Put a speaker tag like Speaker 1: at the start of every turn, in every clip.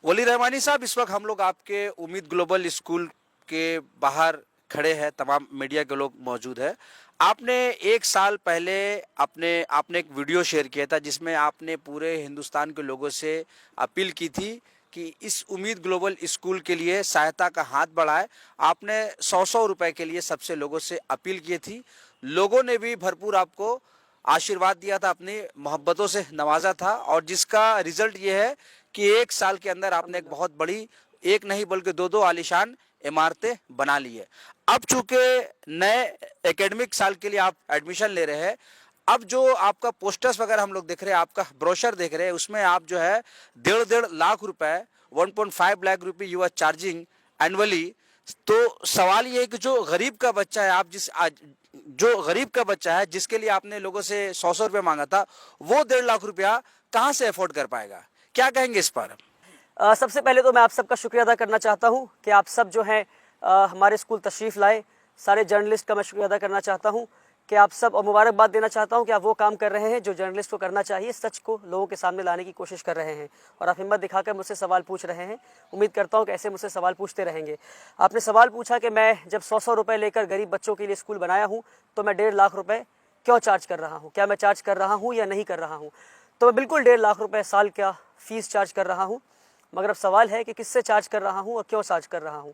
Speaker 1: वली रहमानी साहब, इस वक्त हम लोग आपके उम्मीद ग्लोबल स्कूल के बाहर खड़े हैं, तमाम मीडिया के लोग मौजूद है। आपने एक साल पहले अपने आपने एक वीडियो शेयर किया था जिसमें आपने पूरे हिंदुस्तान के लोगों से अपील की थी कि इस उम्मीद ग्लोबल स्कूल के लिए सहायता का हाथ बढ़ाए। आपने 100-100 रुपए के लिए सबसे लोगों से अपील की थी। लोगों ने भी भरपूर आपको आशीर्वाद दिया था, अपनी मोहब्बतों से नवाजा था, और जिसका रिजल्ट ये है कि एक साल के अंदर आपने एक बहुत बड़ी, एक नहीं बल्कि दो आलीशान इमारतें बना ली है। अब चूंकि नए एकेडमिक साल के लिए आप एडमिशन ले रहे हैं, अब जो आपका पोस्टर्स वगैरह हम लोग देख रहे हैं, आपका ब्रोशर देख रहे हैं, उसमें आप जो है 1.5 लाख रुपए, 1.5 लाख रुपए यू आर चार्जिंग एनुअली। तो सवाल ये है कि जो गरीब का बच्चा है, आप जो गरीब का बच्चा है जिसके लिए आपने लोगों से 100-100 रुपए मांगा था, वो 1.5 लाख रुपया कहां से अफोर्ड कर पाएगा? क्या कहेंगे इस पर?
Speaker 2: सबसे पहले तो मैं आप सबका शुक्रिया अदा करना चाहता हूं कि आप सब जो हैं हमारे स्कूल तशरीफ़ लाए। सारे जर्नलिस्ट का मैं शुक्रिया अदा करना चाहता हूं कि आप सब, और मुबारकबाद देना चाहता हूं कि आप वो काम कर रहे हैं जो जर्नलिस्ट को करना चाहिए, सच को लोगों के सामने लाने की कोशिश कर रहे हैं, और आप हिम्मत दिखाकर मुझसे सवाल पूछ रहे हैं। उम्मीद करता हूं कि ऐसे मुझसे सवाल पूछते रहेंगे। आपने सवाल पूछा कि मैं जब 100-100 रुपये लेकर गरीब बच्चों के लिए स्कूल बनाया हूँ तो मैं 1.5 लाख रुपये क्यों चार्ज कर रहा हूँ, क्या मैं चार्ज कर रहा हूँ या नहीं कर रहा हूँ? तो मैं बिल्कुल 1.5 लाख रुपये साल का फ़ीस चार्ज कर रहा हूँ। मगर अब सवाल है कि किससे चार्ज कर रहा हूं और क्यों चार्ज कर रहा हूं।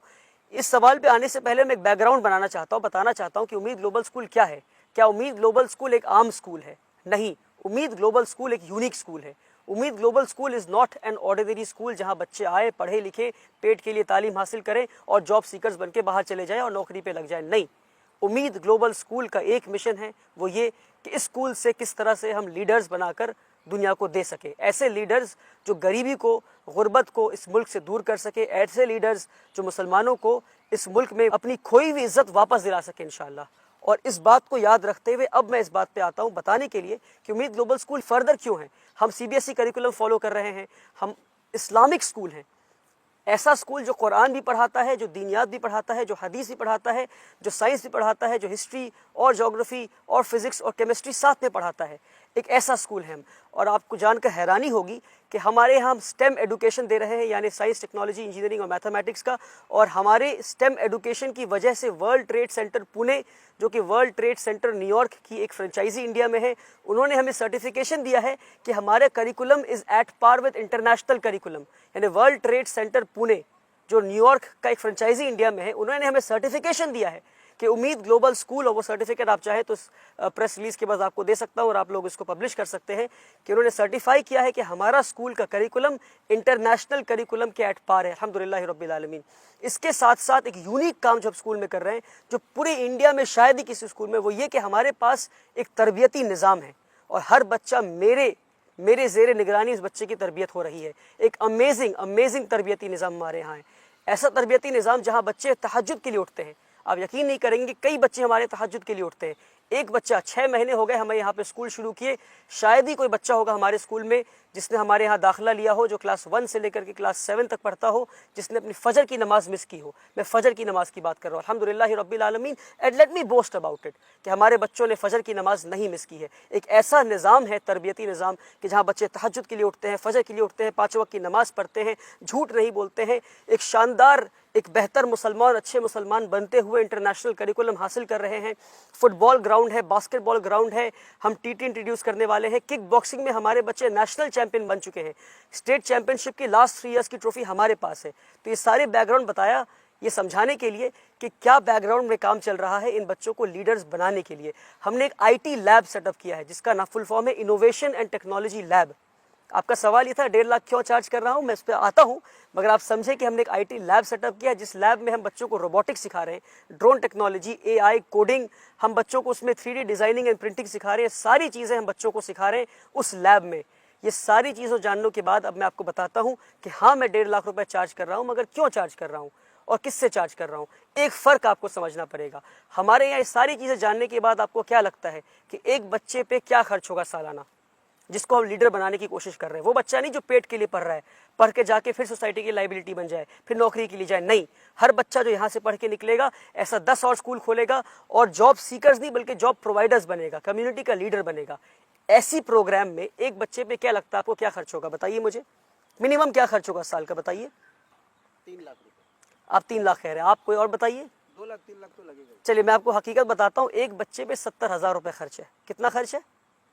Speaker 2: इस सवाल पे आने से पहले मैं एक बैकग्राउंड बनाना चाहता हूं, बताना चाहता हूं कि उम्मीद ग्लोबल स्कूल क्या है। क्या उम्मीद ग्लोबल स्कूल एक आम स्कूल है? नहीं, उम्मीद ग्लोबल स्कूल एक यूनिक स्कूल है। उम्मीद global school is not an ordinary school जहां बच्चे आए, पढ़े लिखे, पेट के लिए तालीम हासिल करें और जॉब सीकर्स बन के बाहर चले जाएं और नौकरी पे लग जाएं। नहीं, उम्मीद ग्लोबल स्कूल का एक मिशन है, वो ये कि इस स्कूल से किस तरह से हम लीडर्स बनाकर दुनिया को दे सके। ऐसे लीडर्स जो गरीबी को, गुर्बत को इस मुल्क से दूर कर सके। ऐसे लीडर्स जो मुसलमानों को इस मुल्क में अपनी खोई हुई इज्जत वापस दिला सके इंशाअल्लाह। और इस बात को याद रखते हुए अब मैं इस बात पे आता हूँ बताने के लिए कि उम्मीद ग्लोबल स्कूल फर्दर क्यों है। हम CBSE करिकुलम फॉलो कर रहे हैं, हम इस्लामिक स्कूल हैं, ऐसा स्कूल जो कुरान भी पढ़ाता है, जो दीनियात भी पढ़ाता है, जो हदीस भी पढ़ाता है, जो साइंस भी पढ़ाता है, जो हिस्ट्री और ज्योग्राफी और फिजिक्स और केमिस्ट्री साथ में पढ़ाता है। एक ऐसा स्कूल है हम। और आपको जानकर हैरानी होगी कि हमारे यहाँ हम स्टेम एडुकेशन दे रहे हैं, यानी साइंस, टेक्नोलॉजी, इंजीनियरिंग और मैथमेटिक्स का। और हमारे स्टेम एडुकेशन की वजह से वर्ल्ड ट्रेड सेंटर पुणे, जो कि वर्ल्ड ट्रेड सेंटर न्यूयॉर्क की एक फ्रेंचाइजी इंडिया में है, उन्होंने हमें सर्टिफिकेशन दिया है कि हमारे curriculum is at par with international curriculum. यानी वर्ल्ड ट्रेड सेंटर पुणे, जो न्यूयॉर्क का एक फ्रेंचाइजी इंडिया में है, उन्होंने हमें सर्टिफिकेशन दिया है कि उम्मीद ग्लोबल स्कूल, और वो सर्टिफिकेट आप चाहे तो प्रेस रिलीज के बाद आपको दे सकता हूँ और आप लोग इसको पब्लिश कर सकते हैं कि उन्होंने सर्टिफाई किया है कि हमारा स्कूल का करिकुलम इंटरनेशनल करिकुलम के एट पार है, अल्हम्दुलिल्लाह रब्बिल आलमीन। इसके साथ साथ एक यूनिक काम जो स्कूल में कर रहे हैं, जो पूरे इंडिया में शायद ही किसी स्कूल में, वो ये कि हमारे पास एक तरबियती निज़ाम है और हर बच्चा मेरे ज़ेरे निगरानी इस बच्चे की तरबियत हो रही है। एक अमेजिंग तरबियती निज़ाम हमारे यहाँ है। ऐसा तरबियती निज़ाम जहाँ बच्चे तहज्जुद के लिए उठते हैं। आप यकीन नहीं करेंगे, कई बच्चे हमारे तहज्जुद के लिए उठते हैं। एक बच्चा 6 महीने हो गए हमें यहाँ पे स्कूल शुरू किए, शायद ही कोई बच्चा होगा हमारे स्कूल में जिसने हमारे यहाँ दाखिला लिया हो, जो क्लास 1 से लेकर के क्लास 7 तक पढ़ता हो, जिसने अपनी फजर की नमाज मिस की हो। मैं फजर की नमाज की बात कर रहा हूँ, अल्हम्दुलिल्लाह रब्बिल आलमीन, and let me boast about it कि हमारे बच्चों ने फजर की नमाज नहीं मिस की है। एक ऐसा निज़ाम है, तरबियती निज़ाम, कि जहाँ बच्चे तहज्जुद के लिए उठते हैं, फजर के लिए उठते हैं, 5 वक्त की नमाज पढ़ते हैं, झूठ नहीं बोलते हैं, एक शानदार, एक बेहतर मुसलमान, अच्छे मुसलमान बनते हुए इंटरनेशनल करिकुलम हासिल कर रहे हैं। फुटबॉल ग्राउंड है, बास्केटबॉल ग्राउंड है, हम TT इंट्रोड्यूस करने वाले हैं। किक बॉक्सिंग में हमारे बच्चे नेशनल चैंपियन बन चुके हैं। स्टेट चैंपियनशिप की लास्ट 3 ईयर्स की ट्रॉफी हमारे पास है। तो ये सारे बैकग्राउंड बताया ये समझाने के लिए कि क्या बैकग्राउंड में काम चल रहा है इन बच्चों को लीडर्स बनाने के लिए। हमने एक IT लैब सेटअप किया है जिसका ना फुल फॉर्म है इनोवेशन एंड टेक्नोलॉजी लैब। आपका सवाल ये था 1.5 लाख क्यों चार्ज कर रहा हूँ, मैं इस पर आता हूँ, मगर आप समझे कि हमने एक IT लैब सेटअप किया जिस लैब में हम बच्चों को रोबोटिक्स सिखा रहे हैं, ड्रोन टेक्नोलॉजी, AI, कोडिंग, हम बच्चों को उसमें 3D डिज़ाइनिंग एंड प्रिंटिंग सिखा रहे हैं। सारी चीज़ें हम बच्चों को सिखा रहे हैं उस लैब में। ये सारी चीज़ों जानने के बाद अब मैं आपको बताता हूँ कि हाँ, मैं 1.5 लाख रुपए चार्ज कर रहा हूँ, मगर क्यों चार्ज कर रहा हूँ और किससे चार्ज कर रहा हूँ। एक फ़र्क आपको समझना पड़ेगा। हमारे यहाँ ये सारी चीज़ें जानने के बाद आपको क्या लगता है कि एक बच्चे पे क्या खर्च होगा सालाना, जिसको हम लीडर बनाने की कोशिश कर रहे हैं। वो बच्चा नहीं जो पेट के लिए पढ़ रहा है, पढ़ के जाके फिर सोसाइटी की लाइबिलिटी बन जाए, फिर नौकरी के लिए जाए। नहीं, हर बच्चा जो यहाँ से पढ़ के निकलेगा ऐसा 10 और स्कूल खोलेगा और जॉब सीकर्स नहीं बल्कि जॉब प्रोवाइडर्स बनेगा, कम्युनिटी का लीडर बनेगा। ऐसी प्रोग्राम में एक बच्चे पे क्या लगता है आपको क्या खर्च होगा, बताइए मुझे। मिनिमम क्या खर्च होगा साल का बताइए?
Speaker 1: 3 लाख रुपए।
Speaker 2: आप 3 लाख कह रहे हैं, आप कोई और बताइए?
Speaker 1: 2 लाख 3 लाख तो लगेगा।
Speaker 2: चलिए मैं आपको हकीकत बताता हूँ, एक बच्चे पे 70,000 रुपये खर्च है। कितना खर्च है?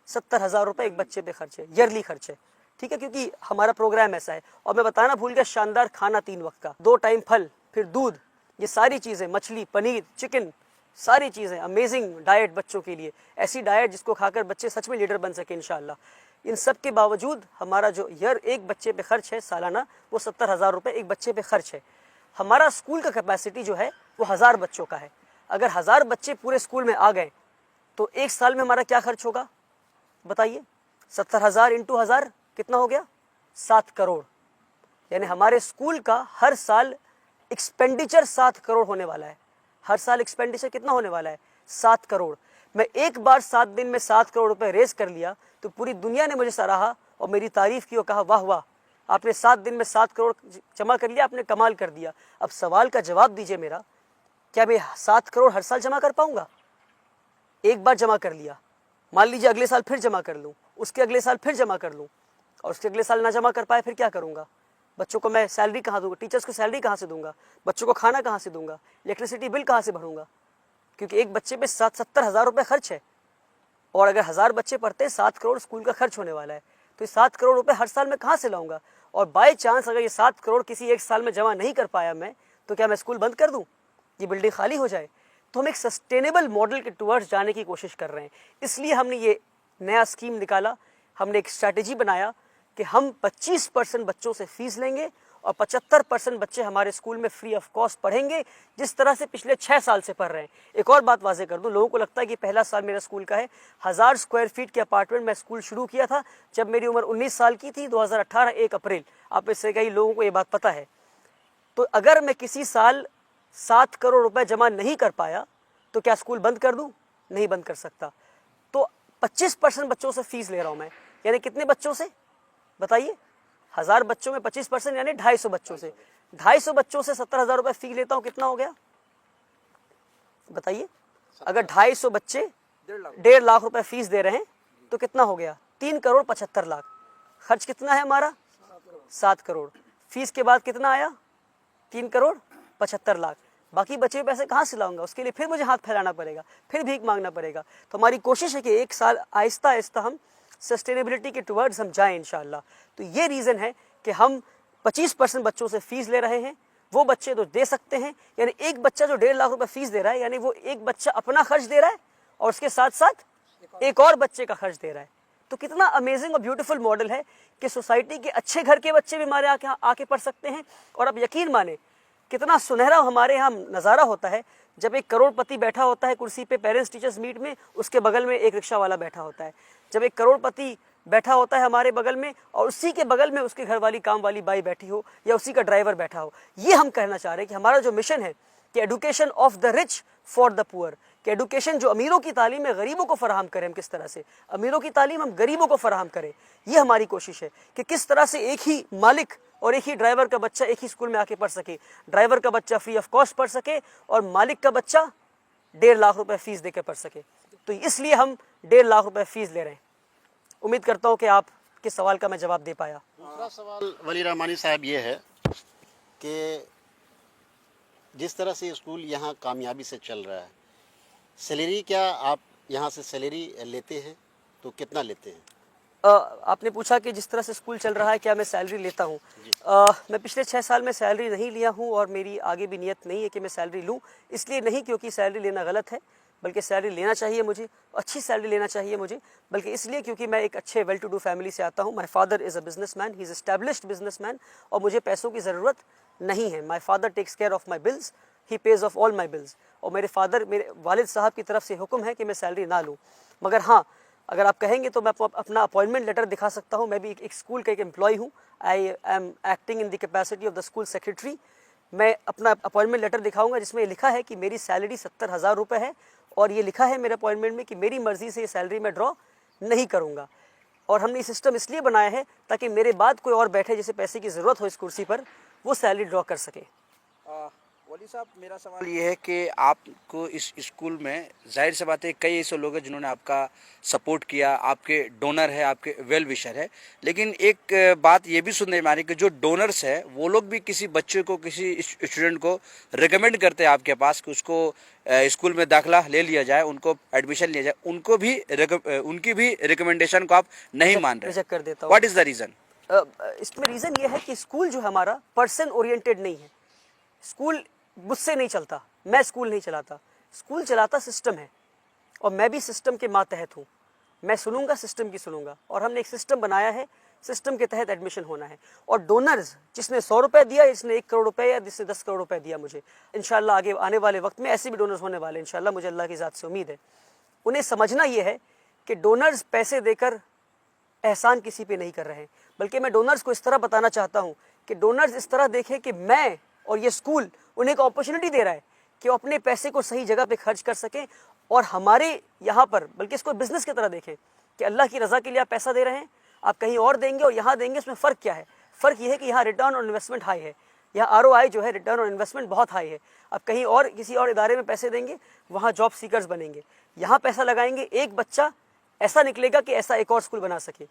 Speaker 2: 70,000 रुपये एक बच्चे पे खर्च है, ईयरली खर्च है, ठीक है, क्योंकि हमारा प्रोग्राम ऐसा है। और मैं बताना भूल गया, शानदार खाना 3 वक्त का, 2 टाइम फल, फिर दूध, ये सारी चीज़ें, मछली, पनीर, चिकन, सारी चीज़ें, अमेजिंग डाइट बच्चों के लिए, ऐसी डाइट जिसको खाकर बच्चे सच में लीडर बन सके इंशाल्लाह। इन सब के बावजूद हमारा जो ईयर एक बच्चे पे खर्च है सालाना, वो 70,000 रुपये एक बच्चे पे खर्च है। हमारा स्कूल का कैपेसिटी जो है वो 1000 बच्चों का है। अगर 1000 बच्चे पूरे स्कूल में आ गए तो एक साल में हमारा क्या खर्च होगा बताइए? 70,000 इंटू 1000 कितना हो गया? 7 करोड़। यानी हमारे स्कूल का हर साल एक्सपेंडिचर 7 करोड़ होने वाला है। हर साल एक्सपेंडिचर कितना होने वाला है? 7 करोड़। मैं एक बार 7 दिन में 7 करोड़ रुपए रेज कर लिया तो पूरी दुनिया ने मुझे सराहा और मेरी तारीफ की और कहा वाह वाह, आपने 7 दिन में 7 करोड़ जमा कर लिया, आपने कमाल कर दिया। अब सवाल का जवाब दीजिए मेरा, क्या मैं 7 करोड़ हर साल जमा कर पाऊंगा? एक बार जमा कर लिया, मान लीजिए अगले साल फिर जमा कर लूँ, उसके अगले साल फिर जमा कर लूँ, और उसके अगले साल ना जमा कर पाए, फिर क्या करूँगा? बच्चों को मैं सैलरी कहाँ दूंगा? टीचर्स को सैलरी कहाँ से दूंगा? बच्चों को खाना कहाँ से दूंगा? इलेक्ट्रिसिटी बिल कहाँ से भरूंगा? क्योंकि एक बच्चे पे 70,000 रुपये खर्च है, और अगर 1000 बच्चे पढ़ते हैं 7 करोड़ स्कूल का खर्च होने वाला है। तो ये 7 करोड़ रुपए हर साल में कहाँ से लाऊंगा? और बाय चांस अगर ये 7 करोड़ किसी एक साल में जमा नहीं कर पाया मैं, तो क्या मैं स्कूल बंद कर दूं? ये बिल्डिंग खाली हो जाए? तो हम एक सस्टेनेबल मॉडल के टुवर्ड्स जाने की कोशिश कर रहे हैं। इसलिए हमने ये नया स्कीम निकाला, हमने एक स्ट्रैटेजी बनाया कि हम 25% बच्चों से फीस लेंगे और 75% बच्चे हमारे स्कूल में फ्री ऑफ कॉस्ट पढ़ेंगे, जिस तरह से पिछले 6 साल से पढ़ रहे हैं। एक और बात वाजे कर दूं, लोगों को लगता है कि पहला साल मेरा स्कूल का है। 1000 स्क्वायर फीट के अपार्टमेंट में स्कूल शुरू किया था जब मेरी उम्र 19 साल की थी, 2018 1 अप्रैल। आप में से कई लोगों को ये बात पता है। तो अगर मैं किसी साल 7 करोड़ रुपए जमा नहीं कर पाया तो क्या स्कूल बंद कर दूं? नहीं बंद कर सकता। तो 25% बच्चों से फीस ले रहा हूं मैं। यानी कितने बच्चों से बताइए? 1000 बच्चों में 25% यानी 250 बच्चों से। 250 बच्चों से 70,000 रुपए फीस लेता हूं, कितना हो गया बताइए? अगर 250 बच्चे 1.5 लाख रुपए फीस दे रहे हैं तो कितना हो गया? 3 करोड़ 75 लाख। खर्च कितना है हमारा? 7 करोड़। फीस के बाद कितना आया? 3 करोड़ 75 लाख। बाकी बचे पैसे कहाँ से लाऊंगा? उसके लिए फिर मुझे हाथ फैलाना पड़ेगा, फिर भीख मांगना पड़ेगा। तो हमारी कोशिश है कि एक साल आहिस्ता आहिस्ता हम सस्टेनेबिलिटी के टुवर्ड्स हम जाएं इंशाल्लाह। तो ये रीज़न है कि हम 25% बच्चों से फीस ले रहे हैं। वो बच्चे तो दे सकते हैं, यानी एक बच्चा जो 1.5 लाख रुपए फीस दे रहा है, यानी वो एक बच्चा अपना खर्च दे रहा है और उसके साथ साथ एक और बच्चे का खर्च दे रहा है। तो कितना अमेजिंग और ब्यूटीफुल मॉडल है कि सोसाइटी के अच्छे घर के बच्चे भी हमारे आके पढ़ सकते हैं। और अब यकीन माने कितना सुनहरा हमारे यहाँ नज़ारा होता है जब एक करोड़पति बैठा होता है कुर्सी पे पेरेंट्स टीचर्स मीट में, उसके बगल में एक रिक्शा वाला बैठा होता है। जब एक करोड़पति बैठा होता है हमारे बगल में और उसी के बगल में उसके घर वाली काम वाली बाई बैठी हो या उसी का ड्राइवर बैठा हो। ये हम कहना चाह रहे हैं कि हमारा जो मिशन है कि education of the rich for the poor, कि एडुकेशन जो अमीरों की तालीम है गरीबों को फराहम करें। हम किस तरह से अमीरों की तालीम हम गरीबों को फराहम करें, ये हमारी कोशिश है कि किस तरह से एक ही मालिक और एक ही ड्राइवर का बच्चा एक ही स्कूल में आके पढ़ सके। ड्राइवर का बच्चा फ्री ऑफ कॉस्ट पढ़ सके और मालिक का बच्चा 1.5 लाख रुपए फीस देकर पढ़ सके। तो इसलिए हम 1.5 लाख रुपए फीस ले रहे हैं। उम्मीद करता हूँ कि आप के सवाल का मैं जवाब दे पाया।
Speaker 3: दूसरा सवाल वली रहमानी साहब ये है कि जिस तरह से स्कूल यहाँ कामयाबी से चल रहा है, सैलरी क्या आप यहाँ से सैलरी लेते हैं? तो कितना लेते हैं?
Speaker 2: आपने पूछा कि जिस तरह से स्कूल चल रहा है क्या मैं सैलरी लेता हूँ? मैं पिछले 6 साल में सैलरी नहीं लिया हूँ और मेरी आगे भी नियत नहीं है कि मैं सैलरी लूँ। इसलिए नहीं क्योंकि सैलरी लेना गलत है, बल्कि सैलरी लेना चाहिए मुझे, अच्छी सैलरी लेना चाहिए मुझे, बल्कि इसलिए क्योंकि मैं एक अच्छे वेल टू डू फैमिली से आता हूँ। My father is a businessman, he is established businessman, और मुझे पैसों की ज़रूरत नहीं है। My father takes care of my bills, he pays of all my bills. और मेरे वालिद साहब की तरफ से हुक्म है कि मैं सैलरी ना लूँ। मगर हाँ, अगर आप कहेंगे तो मैं आपको अपना अपॉइंटमेंट लेटर दिखा सकता हूँ। मैं भी एक स्कूल का एक एम्प्लॉय हूँ। I am acting in the capacity of the school secretary. मैं अपना अपॉइंटमेंट लेटर दिखाऊंगा जिसमें लिखा है कि मेरी सैलरी 70,000 रुपये है, और ये लिखा है मेरे अपॉइंटमेंट में कि मेरी मर्जी से ये सैलरी मैं ड्रॉ नहीं करूँगा। और हमने ये सिस्टम इसलिए बनाया है ताकि मेरे बाद कोई और बैठे जिसे पैसे की ज़रूरत हो इस कुर्सी पर, वो सैलरी ड्रॉ कर सके।
Speaker 1: वली साहब, मेरा सवाल ये है कि आपको इस स्कूल में जाहिर सी बात है कई ऐसे लोग हैं जिन्होंने आपका सपोर्ट किया, आपके डोनर है, आपके वेल विशर है, लेकिन एक बात ये भी सुनने में आ रही है कि जो डोनर्स है वो लोग भी किसी बच्चे को, किसी स्टूडेंट को रिकमेंड करते हैं आपके पास कि उसको स्कूल में दाखिला ले लिया जाए, उनको एडमिशन लिया जाए, उनकी भी रिकमेंडेशन को आप नहीं मान रहे।
Speaker 2: रिजेक्ट कर देता हूँ।
Speaker 1: What is the reason?
Speaker 2: इसमें रीज़न ये है कि स्कूल जो है हमारा पर्सन ओरिएंटेड नहीं है। स्कूल मुझसे नहीं चलता, मैं स्कूल नहीं चलाता, स्कूल चलाता सिस्टम है और मैं भी सिस्टम के मातहत हूँ। मैं सुनूंगा, सिस्टम की सुनूंगा, और हमने एक सिस्टम बनाया है, सिस्टम के तहत एडमिशन होना है। और डोनर्स, जिसने 100 रुपये दिया, जिसने 1 करोड़ रुपए या जिसने 10 करोड़ रुपए दिया, मुझे इंशाल्लाह आगे आने वाले वक्त में ऐसे भी डोनर्स होने वाले हैं इंशाल्लाह, मुझे अल्लाह की ज़ात से उम्मीद है। उन्हें समझना ये है कि डोनर्स पैसे देकर एहसान किसी पे नहीं कर रहे हैं, बल्कि मैं डोनर्स को इस तरह बताना चाहता हूँ कि डोनर्स इस तरह देखें कि मैं और ये स्कूल उन्हें एक अपॉर्चुनिटी दे रहा है कि वो अपने पैसे को सही जगह पे खर्च कर सकें, और हमारे यहाँ पर बल्कि इसको बिजनेस की तरह देखें कि अल्लाह की रज़ा के लिए आप पैसा दे रहे हैं, आप कहीं और देंगे और यहाँ देंगे, उसमें फ़र्क क्या है? फ़र्क ये है कि यहाँ रिटर्न ऑन इन्वेस्टमेंट हाई है, यहाँ ROI जो है, रिटर्न ऑन इन्वेस्टमेंट बहुत हाई है। आप कहीं और किसी और इदारे में पैसे देंगे, वहाँ जॉब सीकर्स बनेंगे। यहाँ पैसा लगाएंगे, एक बच्चा ऐसा निकलेगा कि ऐसा एक और स्कूल बना सके।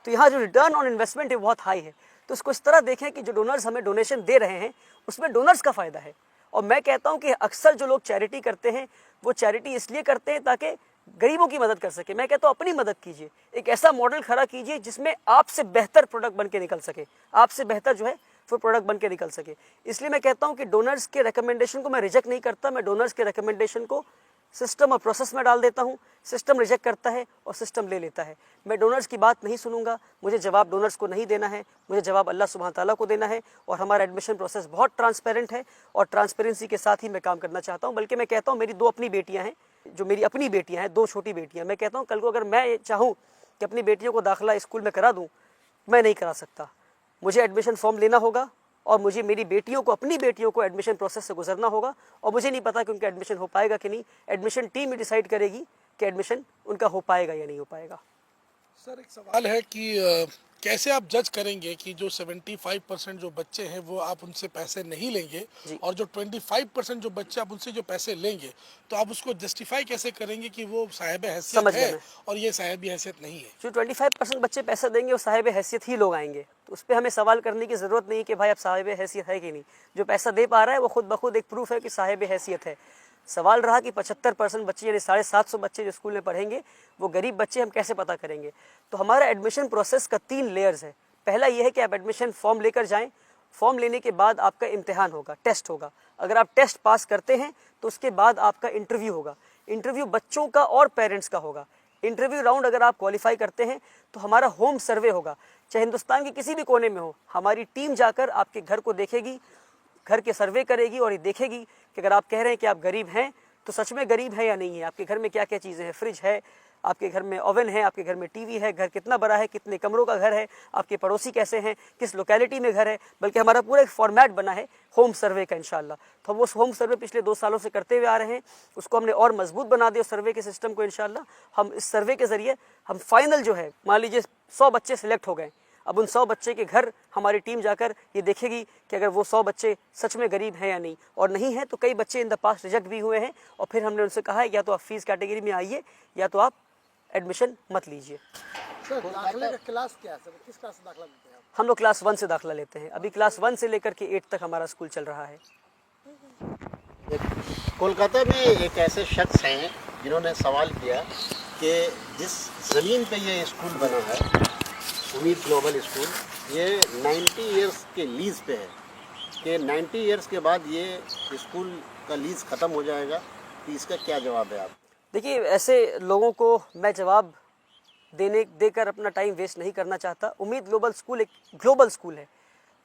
Speaker 2: तो यहाँ जो रिटर्न ऑन इन्वेस्टमेंट है बहुत हाई है। तो इसको इस तरह देखें कि जो डोनर्स हमें डोनेशन दे रहे हैं उसमें डोनर्स का फ़ायदा है। और मैं कहता हूँ कि अक्सर जो लोग चैरिटी करते हैं वो चैरिटी इसलिए करते हैं ताकि गरीबों की मदद कर सके। मैं कहता हूँ अपनी मदद कीजिए, एक ऐसा मॉडल खड़ा कीजिए जिसमें आपसे बेहतर प्रोडक्ट बन के निकल सके, आपसे बेहतर जो है वो प्रोडक्ट बन के निकल सके। इसलिए मैं कहता हूँ कि डोनर्स के रिकमेंडेशन को मैं रिजेक्ट नहीं करता, मैं डोनर्स के रिकमेंडेशन को सिस्टम और प्रोसेस में डाल देता हूँ। सिस्टम रिजेक्ट करता है और सिस्टम ले लेता है। मैं डोनर्स की बात नहीं सुनूंगा, मुझे जवाब डोनर्स को नहीं देना है, मुझे जवाब अल्लाह सुब्हान ताला को देना है। और हमारा एडमिशन प्रोसेस बहुत ट्रांसपेरेंट है और ट्रांसपेरेंसी के साथ ही मैं काम करना चाहता हूँ। बल्कि मैं कहता हूँ मेरी 2 अपनी बेटियाँ हैं, जो मेरी अपनी बेटियाँ हैं, 2 छोटी बेटियाँ। मैं कहता हूँ कल को अगर मैं चाहूँ कि अपनी बेटियों को दाखिला स्कूल में करा दूँ, मैं नहीं करा सकता। मुझे एडमिशन फॉर्म लेना होगा और मुझे मेरी बेटियों को, अपनी बेटियों को एडमिशन प्रोसेस से गुजरना होगा। और मुझे नहीं पता कि उनका एडमिशन हो पाएगा कि नहीं, एडमिशन टीम ही डिसाइड करेगी कि एडमिशन उनका हो पाएगा या नहीं हो पाएगा।
Speaker 4: सर, एक सवाल है कि कैसे आप जज करेंगे कि जो 75% जो बच्चे हैं वो आप उनसे पैसे नहीं लेंगे, और जो 25% जो बच्चे आप उनसे जो पैसे लेंगे, तो आप उसको जस्टिफाई कैसे करेंगे कि वो साहिब हैसियत है और ये साहिब हैसियत नहीं है?
Speaker 2: जो 25% बच्चे पैसा देंगे वो साहिब हैसियत ही लोग आएंगे, तो उस पर हमें सवाल करने की ज़रूरत नहीं कि भाई आप साहिब हैसियत है कि नहीं। जो पैसा दे पा रहा है वो खुद ब खुद एक प्रूफ है कि साहिब हैसियत है। सवाल रहा कि 75% बच्चे यानी 750 बच्चे जो स्कूल में पढ़ेंगे वो गरीब बच्चे, हम कैसे पता करेंगे? तो हमारा एडमिशन प्रोसेस का 3 लेयर्स है। पहला ये है कि आप एडमिशन फॉर्म लेकर जाएं, फॉर्म लेने के बाद आपका इम्तिहान होगा, टेस्ट होगा। अगर आप टेस्ट पास करते हैं तो उसके बाद आपका इंटरव्यू होगा। इंटरव्यू बच्चों का और पेरेंट्स का होगा। इंटरव्यू राउंड अगर आप क्वालिफाई करते हैं तो हमारा होम सर्वे होगा, चाहे हिंदुस्तान के किसी भी कोने में हो। हमारी टीम जाकर आपके घर को देखेगी, घर के सर्वे करेगी और ये देखेगी कि अगर आप कह रहे हैं कि आप गरीब हैं तो सच में गरीब है या नहीं है। आपके घर में क्या क्या चीज़ें हैं, फ्रिज है, आपके घर में ओवन है, आपके घर में टीवी है, घर कितना बड़ा है, कितने कमरों का घर है, आपके पड़ोसी कैसे हैं, किस लोकेलिटी में घर है। बल्कि हमारा पूरा एक फॉर्मेट बना है होम सर्वे का इंशाल्लाह। तो हम वो होम सर्वे पिछले 2 सालों से करते हुए आ रहे हैं, उसको हमने और मजबूत बना दिया सर्वे के सिस्टम को इंशाल्लाह। हम इस सर्वे के ज़रिए हम फाइनल जो है, मान लीजिए 100 बच्चे सिलेक्ट हो गए, अब उन 100 बच्चे के घर हमारी टीम जाकर ये देखेगी कि अगर वो 100 बच्चे सच में गरीब हैं या नहीं, और नहीं है तो कई बच्चे इन द पास्ट रिजेक्ट भी हुए हैं, और फिर हमने उनसे कहा है या तो आप फीस कैटेगरी में आइए या तो आप एडमिशन मत लीजिए।
Speaker 5: सर, दाखिले का क्लास क्या है? सर, किस क्लास से दाखिला लेते हैं आप?
Speaker 2: हम लोग क्लास 1 से दाखिला लेते हैं। अभी क्लास 1 से लेकर के 8 तक हमारा स्कूल चल रहा है।
Speaker 3: कोलकाता में एक ऐसे शख्स हैं जिन्होंने सवाल किया कि जिस ज़मीन पे ये स्कूल बना है, उम्मीद ग्लोबल स्कूल, ये 90 इयर्स के लीज़ पे है, कि 90 इयर्स के बाद ये स्कूल का लीज़ ख़त्म हो जाएगा, तो इसका क्या जवाब है आप?
Speaker 2: देखिए, ऐसे लोगों को मैं जवाब देकर अपना टाइम वेस्ट नहीं करना चाहता। उम्मीद ग्लोबल स्कूल एक ग्लोबल स्कूल है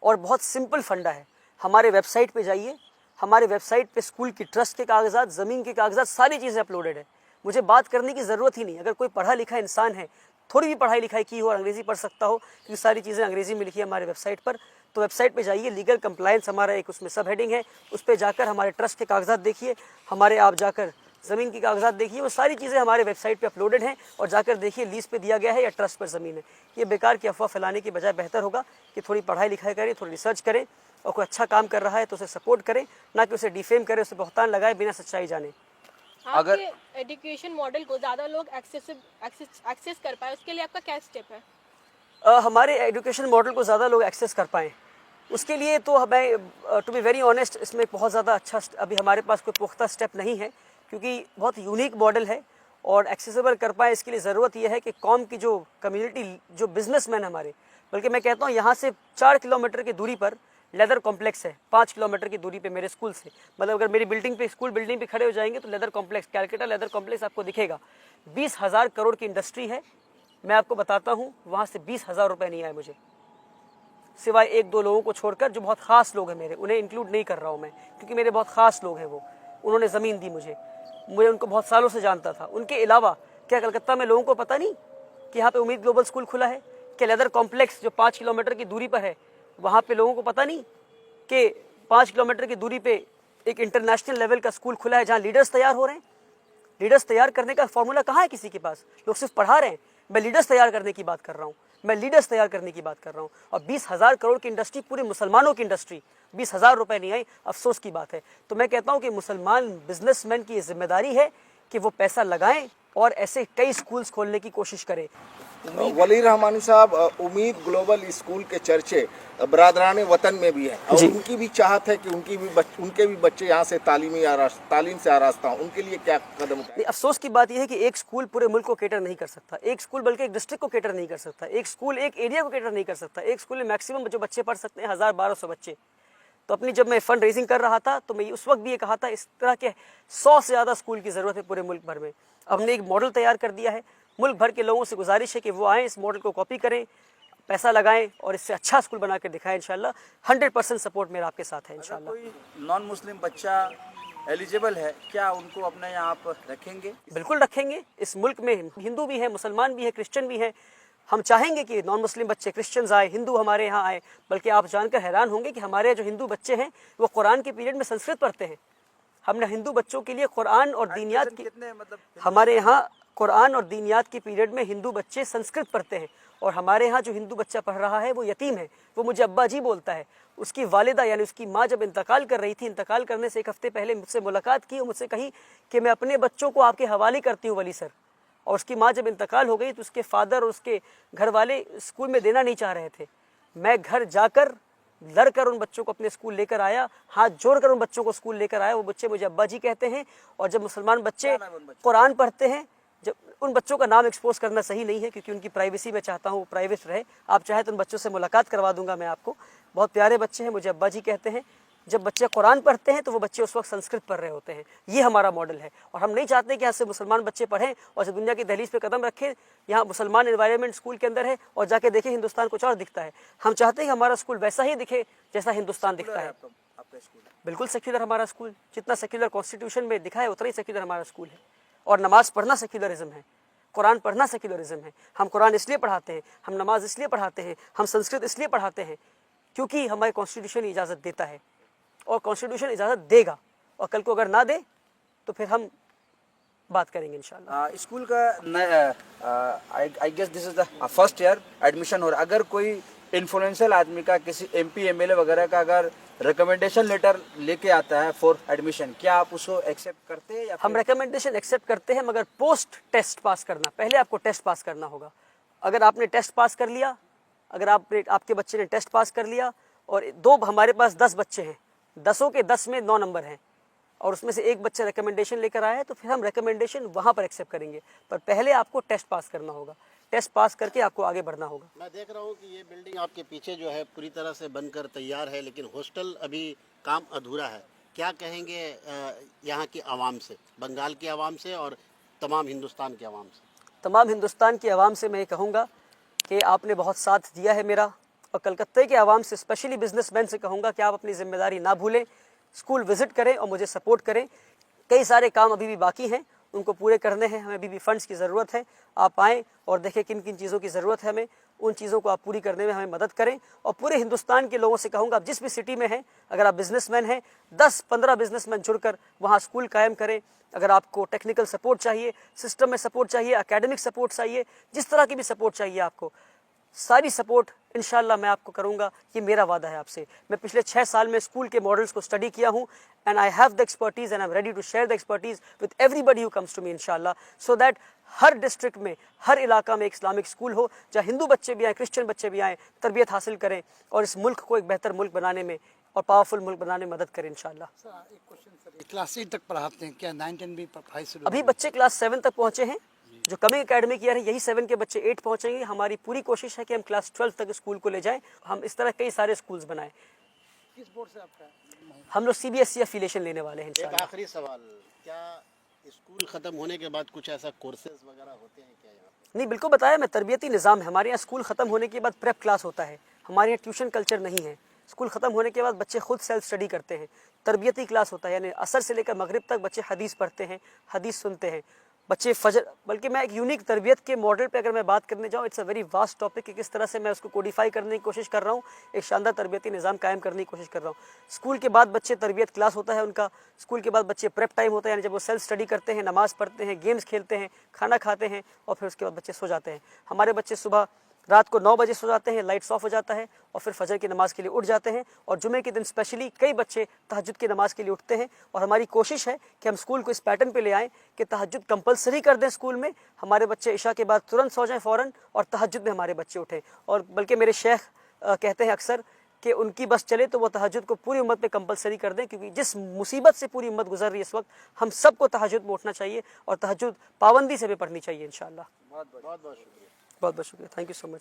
Speaker 2: और बहुत सिंपल फंडा है। हमारे वेबसाइट पे जाइए, हमारे वेबसाइट पे स्कूल की ट्रस्ट के कागजात, ज़मीन के कागजात, सारी चीज़ें अपलोडेड है। मुझे बात करने की ज़रूरत ही नहीं। अगर कोई पढ़ा लिखा इंसान है, थोड़ी भी पढ़ाई लिखाई की हो और अंग्रेज़ी पढ़ सकता हो, क्योंकि सारी चीज़ें अंग्रेज़ी में लिखी है हमारे वेबसाइट पर, तो वेबसाइट पे जाइए, लीगल कंप्लायंस हमारा एक उसमें सब हेडिंग है, उस पर जाकर हमारे ट्रस्ट के कागजात देखिए। हमारे आप जाकर ज़मीन की कागजात देखिए, वो सारी चीज़ें हमारे वेबसाइट पे अपलोडेड हैं और जाकर देखिए लीज पे दिया गया है या ट्रस्ट पर ज़मीन है। ये बेकार की अफवाह फैलाने की बजाय बेहतर होगा कि थोड़ी पढ़ाई लिखाई करें, थोड़ी रिसर्च करें और कोई अच्छा काम कर रहा है तो उसे सपोर्ट करें, ना कि उसे डिफेम करें, उसे बहतान लगाए बिना सच्चाई जाने।
Speaker 1: अगर-
Speaker 6: आपके एजुकेशन मॉडल को ज़्यादा लोग एक्सेस कर पाए, उसके लिए आपका क्या स्टेप है?
Speaker 2: हमारे एजुकेशन मॉडल को ज़्यादा लोग एक्सेस कर पाएँ, उसके लिए तो हमें टू बी वेरी ऑनेस्ट इसमें बहुत ज़्यादा अच्छा अभी हमारे पास कोई पुख्ता स्टेप नहीं है, क्योंकि बहुत यूनिक मॉडल है और एक्सेसिबल कर पाए इसके लिए ज़रूरत यह है कि कौम की जो कम्युनिटी, जो बिजनेसमैन हमारे, बल्कि मैं कहता हूँ यहाँ से 4 किलोमीटर की दूरी पर लेदर कॉम्प्लेक्स है, 5 किलोमीटर की दूरी पे मेरे स्कूल से, मतलब अगर मेरी बिल्डिंग पे, स्कूल बिल्डिंग पे खड़े हो जाएंगे तो leather complex, Calcutta leather complex आपको दिखेगा। 20,000 करोड़ की इंडस्ट्री है। मैं आपको बताता हूँ वहाँ से 20,000 रुपये नहीं आए मुझे, सिवाय 1-2 लोगों को छोड़कर जो बहुत ख़ास लोग हैं मेरे, उन्हें इंक्लूड नहीं कर रहा हूँ मैं, क्योंकि मेरे बहुत ख़ास लोग हैं वो, उन्होंने ज़मीन दी मुझे उनको बहुत सालों से जानता था। उनके अलावा क्या कलकत्ता में लोगों को पता नहीं कि यहाँ पे उम्मीद ग्लोबल स्कूल खुला है? क्या लेदर कॉम्प्लेक्स जो 5 किलोमीटर की दूरी पर है, वहाँ पे लोगों को पता नहीं कि 5 किलोमीटर की दूरी पे एक इंटरनेशनल लेवल का स्कूल खुला है जहाँ लीडर्स तैयार हो रहे हैं? लीडर्स तैयार करने का फॉर्मूला कहाँ है किसी के पास? लोग सिर्फ पढ़ा रहे हैं। मैं लीडर्स तैयार करने की बात कर रहा हूँ, मैं लीडर्स तैयार करने की बात कर रहा हूँ। और 20,000 करोड़ की इंडस्ट्री, पूरे मुसलमानों की इंडस्ट्री, 20,000 रुपये नहीं आई, अफसोस की बात है। तो मैं कहता हूँ कि मुसलमान बिजनेसमैन की ये जिम्मेदारी है कि वो पैसा लगाएं और ऐसे कई स्कूल्स खोलने की कोशिश करें।
Speaker 7: वली रहमानी साहब, उम्मीद ग्लोबल स्कूल के चर्चे बरादरान वतन में भी है और उनकी भी चाहत है कि उनके भी बच्चे यहाँ से तालीम से आरास्ता हों। उनके लिए क्या कदम उठाएं?
Speaker 2: अफसोस की बात यह है कि एक स्कूल पूरे मुल्क को केटर नहीं कर सकता, एक स्कूल बल्कि एक डिस्ट्रिक्ट को केटर नहीं कर सकता, एक स्कूल एक एरिया को केटर नहीं कर सकता। एक स्कूल में मैक्सिमम जो बच्चे पढ़ सकते हैं 1,000-1,200 बच्चे। तो अपनी जब मैं फंड रेजिंग कर रहा था तो मैं उस वक्त भी ये कहा था इस तरह के 100 से ज़्यादा स्कूल की ज़रूरत है पूरे मुल्क भर में। अब हमने एक मॉडल तैयार कर दिया है, मुल्क भर के लोगों से गुजारिश है कि वो आएँ, इस मॉडल को कॉपी करें, पैसा लगाएं और इससे अच्छा स्कूल बना कर दिखाएं। इंशाल्लाह 100% सपोर्ट मेरा आपके साथ है। इंशाल्लाह
Speaker 1: कोई नॉन मुस्लिम बच्चा एलिजिबल है, क्या उनको अपने यहाँ आप रखेंगे?
Speaker 2: बिल्कुल रखेंगे। इस मुल्क में हिंदू भी हैं, मुसलमान भी हैं, क्रिश्चियन भी हैं। हम चाहेंगे कि नॉन मुस्लिम बच्चे, क्रिश्चियंस आए, हिंदू हमारे यहाँ आए। बल्कि आप जानकर हैरान होंगे कि हमारे जो हिंदू बच्चे हैं वो कुरान के पीरियड में संस्कृत पढ़ते हैं। हमने हिंदू बच्चों के लिए कुरान और दीनियात की, हमारे यहाँ कुरान और दीनियात के पीरियड में हिंदू बच्चे संस्कृत पढ़ते हैं। और हमारे यहाँ जो हिंदू बच्चा पढ़ रहा है वो यतीम है, वो मुझे अब्बा जी बोलता है। उसकी वालिदा यानी उसकी माँ जब इंतकाल कर रही थी, इंतकाल करने से 1 हफ्ते पहले मुझसे मुलाकात की और मुझसे कही कि मैं अपने बच्चों को आपके हवाले करती हूँ वली सर। और उसकी माँ जब इंतकाल हो गई तो उसके फादर और उसके घर वाले स्कूल में देना नहीं चाह रहे थे। मैं घर जाकर लड़कर उन बच्चों को अपने स्कूल लेकर आया, हाथ जोड़कर उन बच्चों को स्कूल लेकर आया। वो बच्चे मुझे अब्बा जी कहते हैं। और जब मुसलमान बच्चे कुरान पढ़ते हैं, जब उन बच्चों का नाम एक्सपोज करना सही नहीं है क्योंकि उनकी प्राइवेसी मैं चाहता हूँ प्राइवेट रहे। आप चाहे तो उन बच्चों से मुलाकात करवा दूंगा मैं आपको। बहुत प्यारे बच्चे हैं, मुझे अब्बा जी कहते हैं। जब बच्चे कुरान पढ़ते हैं तो वो बच्चे उस वक्त संस्कृत पढ़ रहे होते हैं। ये हमारा मॉडल है और हम नहीं चाहते कि यहाँ से मुसलमान बच्चे पढ़ें और जब दुनिया की दहलीज पे कदम रखें, यहाँ मुसलमान एनवायरनमेंट स्कूल के अंदर है और जाके देखें हिंदुस्तान कुछ और दिखता है। हम चाहते हैं कि हमारा स्कूल वैसा ही दिखे जैसा हिंदुस्तान दिखता है। बिल्कुल सेक्युलर हमारा स्कूल, जितना सेक्युलर कॉन्स्टिट्यूशन में दिखा है उतना ही सेक्युलर हमारा स्कूल है। और नमाज पढ़ना सेक्युलरिज्म है, कुरान पढ़ना सेक्युलरिज्म है। हम कुरान इसलिए पढ़ाते हैं, हम नमाज इसलिए पढ़ाते हैं, हम संस्कृत इसलिए पढ़ाते हैं क्योंकि हमारे कॉन्स्टिट्यूशन इजाज़त देता है और कॉन्स्टिट्यूशन इजाज़त देगा। और कल को अगर ना दे तो फिर हम बात करेंगे इंशाल्लाह।
Speaker 1: स्कूल का I guess this is the first year admission हो रहा है। अगर कोई इन्फ्लुएंशियल आदमी का, किसी MP MLA वगैरह का अगर रिकमेंडेशन लेटर लेके आता है फॉर एडमिशन, क्या आप उसको एक्सेप्ट करते हैं?
Speaker 2: हम रिकमेंडेशन एक्सेप्ट करते हैं मगर पोस्ट टेस्ट पास करना, पहले आपको टेस्ट पास करना होगा। अगर आपने टेस्ट पास कर लिया, अगर आपके बच्चे ने टेस्ट पास कर लिया और हमारे पास 10 बच्चे हैं, 10 के 10 में 9 नंबर हैं और उसमें से एक बच्चा रिकमेंडेशन लेकर आया है तो फिर हम रिकमेंडेशन वहाँ पर एक्सेप्ट करेंगे। पर पहले आपको टेस्ट पास करना होगा, टेस्ट पास करके आपको आगे बढ़ना होगा।
Speaker 3: मैं देख रहा हूँ कि ये बिल्डिंग आपके पीछे जो है पूरी तरह से बनकर तैयार है, लेकिन हॉस्टल अभी काम अधूरा है। क्या कहेंगे यहाँ की आवाम से, बंगाल की आवाम से और तमाम हिंदुस्तान की आवाम से?
Speaker 2: तमाम हिंदुस्तान की आवाम से मैं ये कहूँगा कि आपने बहुत साथ दिया है मेरा, और कलकत्ते के आवाम से, स्पेशली बिजनेसमैन से कहूँगा कि आप अपनी जिम्मेदारी ना भूलें, स्कूल विज़िट करें और मुझे सपोर्ट करें। कई सारे काम अभी भी बाकी हैं, उनको पूरे करने हैं, हमें अभी भी फंड्स की ज़रूरत है। आप आएँ और देखें किन किन चीज़ों की ज़रूरत है हमें, उन चीज़ों को आप पूरी करने में हमें मदद करें। और पूरे हिंदुस्तान के लोगों से कहूँगा, आप जिस भी सिटी में हैं, अगर आप बिजनेसमैन हैं, 10-15 बिजनेसमैन जुड़कर वहाँ स्कूल कायम करें। अगर आपको टेक्निकल सपोर्ट चाहिए, सिस्टम में सपोर्ट चाहिए, एकेडमिक सपोर्ट चाहिए, जिस तरह की भी सपोर्ट चाहिए आपको, सारी सपोर्ट इंशाल्लाह मैं आपको करूंगा। ये मेरा वादा है आपसे। मैं पिछले 6 साल में स्कूल के मॉडल्स को स्टडी किया हूं, and I have the expertise and I am ready to share the expertise with everybody who comes to me इंशाल्लाह, सो दैट हर डिस्ट्रिक्ट में, हर इलाका में एक इस्लामिक स्कूल हो, जहाँ हिंदू बच्चे भी आएँ, क्रिश्चियन बच्चे भी आएँ, तरबियत हासिल करें और इस मुल्क को एक बेहतर मुल्क बनाने में और पावरफुल मुल्क बनाने में मदद करें इंशाल्लाह।
Speaker 5: एक क्वेश्चन सर, क्लास 8 तक पढ़ाते हैं क्या? 9 10 भी पढ़ाई शुरू?
Speaker 2: अभी बच्चे क्लास 7 तक पहुंचे हैं। जो कमिंग एकेडमिक ईयर है, यही 7 के बच्चे 8 पहुंचेंगे। हमारी पूरी कोशिश है कि हम क्लास 12 तक स्कूल को ले जाएं। हम इस तरह कई सारे स्कूल्स बनाएं।
Speaker 5: किस बोर्ड से आपका?
Speaker 2: हम लोग CBSE एफिलिएशन लेने वाले हैं
Speaker 3: एक
Speaker 2: इंशाल्लाह।
Speaker 3: आखिरी सवाल, क्या स्कूल ख़त्म होने के बाद कुछ ऐसा कोर्सेज वगैरह होते हैं क्या यहाँ पे?
Speaker 2: नहीं, बिल्कुल बताया मैं, तरबियती निज़ाम है हमारे यहाँ। स्कूल ख़त्म होने के बाद प्रेप क्लास होता है। हमारे यहाँ ट्यूशन कल्चर नहीं है। स्कूल ख़त्म होने के बाद बच्चे खुद सेल्फ स्टडी करते हैं। तरबियती क्लास होता है, यानी असर से लेकर मगरिब तक बच्चे हदीस पढ़ते हैं, हदीस सुनते हैं। बच्चे फजर, बल्कि मैं एक यूनिक तरबियत के मॉडल पे अगर मैं बात करने जाऊँ, it's a very vast topic कि किस तरह से मैं उसको कोडिफाई करने की कोशिश कर रहा हूँ, एक शानदार तरबियती निज़ाम कायम करने की कोशिश कर रहा हूँ। स्कूल के बाद बच्चे तरबियत क्लास होता है उनका, स्कूल के बाद बच्चे प्रेप टाइम होता है, यानी जब वो सेल्फ स्टडी करते हैं, नमाज़ पढ़ते हैं, गेम्स खेलते हैं, खाना खाते हैं और फिर उसके बाद बच्चे सो जाते हैं। हमारे बच्चे सुबह रात को 9 बजे सो जाते हैं, लाइट्स ऑफ हो जाता है और फिर फजर की नमाज़ के लिए उठ जाते हैं। और जुमे के दिन स्पेशली कई बच्चे तहज्जुद की नमाज़ के लिए उठते हैं। और हमारी कोशिश है कि हम स्कूल को इस पैटर्न पे ले आएँ कि तहज्जुद कंपलसरी कर दें स्कूल में। हमारे बच्चे इशा के बाद तुरंत सो जाएं फ़ौरन और तहज्जुद में हमारे बच्चे उठें। और बल्कि मेरे शेख कहते हैं अक्सर कि उनकी बस चले तो वो तहज्जुद को पूरी उम्मत पे कंपलसरी कर दें, क्योंकि जिस मुसीबत से पूरी उम्मत गुजर रही है इस वक्त, हम सबको तहज्जुद में उठना चाहिए और तहज्जुद पाबंदी से भी पढ़नी चाहिए इंशाअल्लाह।
Speaker 3: बहुत बहुत शुक्रिया।
Speaker 2: बहुत बहुत शुक्रिया। Thank you so much.